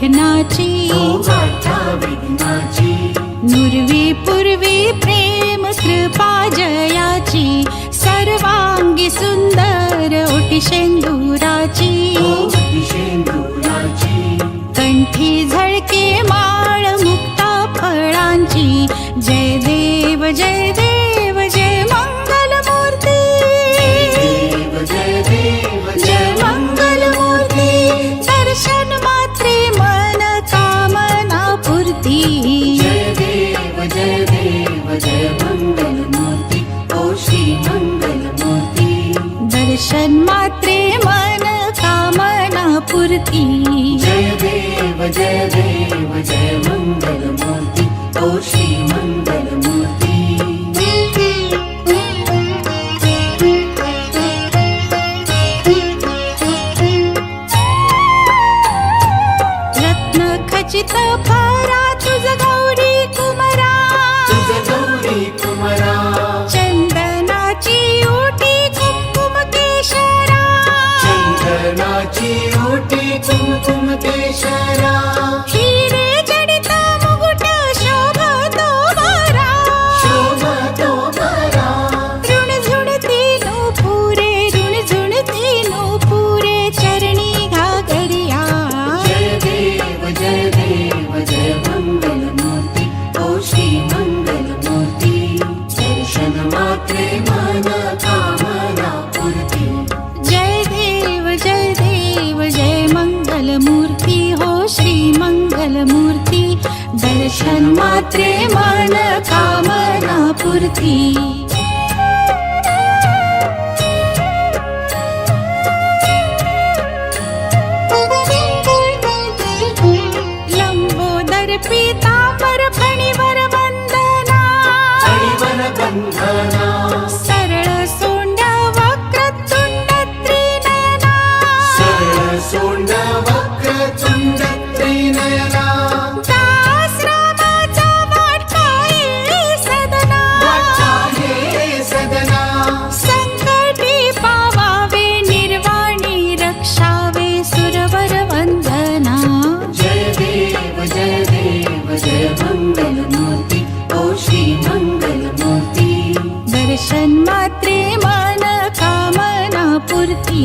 विघ्नाची नुरवी पूर्वी प्रेम कृपा जयाची सर्वांगी सुंदर ओटी शेंदुराची कंठी झळके माळ मुक्ता फळांची जय देव जय देव जय मंगल मूर्ती जय मंगल मूर्ती दर्शन मात्रे मन कामना पूर्ती जय देव जय देव जय मंगल मूर्ती ओ श्री मंगल मूर्ती दर्शन मात्रे मन कामना पूर्ती जय देव जय देव जय मंगल मूर्ती ओ श्री मंगल मूर्ती रत्न खचित भरा तुझ गौरी कुमरा चंदनाची ओटी कुंकुम केशरा चंदनाची ओटी कुंकुम केशरा हिरे जडित मुकुट शोभतो बरा ऋणझुणती नूपुरे चरणी घागरिया जय देव जय देव जय मंगल मूर्ती ओ श्री मंगल मूर्ती दर्शन मात्रे मन कामना पूर्ती जय देव जय देव जय मंगल मूर्ती हो श्री मंगल मूर्ती दर्शन मात्रे मन कामना पूर्ती लंबोदर पीतांबर फणीवर वंदना बंधना सरळ सोंड वक्रतुंड त्रिनयना सरळ सोंड वक्रतुंड त्रिनयना दास रामाचा वाटपाये सदना संकटी पावावे निर्वाणी रक्षावे सुरवर वंदना जय देव जय देव जय मंगल मूर्ती ओ श्री मंगल मूर्ती दर्शन मात्रे मन कामना पूर्ती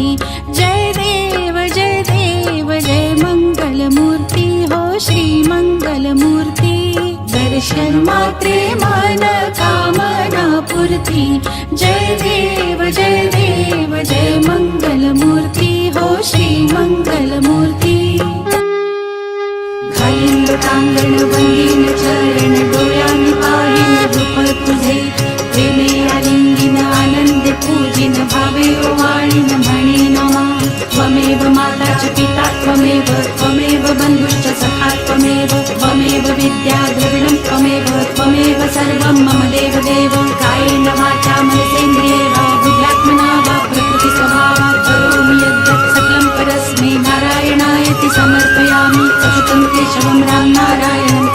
जय देव जय देव जय मंगल मूर्ती हो श्री मंगल मूर्ती दर्शन मात्रे मन कामना पूर्ती जय देव जय देव जय मंगल मूर्ती हो श्री मंगल मूर्ती घालीन लोटांगण वंदीन चरण डोळ्यांनी पाहीन रूप तुझे प्रेमे आलिंगीन आनंदे पूजिन भावे ओवाळीन म्हणे नमा त्वमेव माता च पिता त्वमेव बंधुश्च सखा त्वमेव विद्या द्रविणं त्वमेव सर्वं मम देव कायेन वाचा मनसेन्द्रिये वा बुद्ध्यात्मना वा प्रकृति स्वभावात् करोमि यद्यत् सकलं परस्मै नारायणायति समर्पयामि अच्युतं केशवं राम नारायणं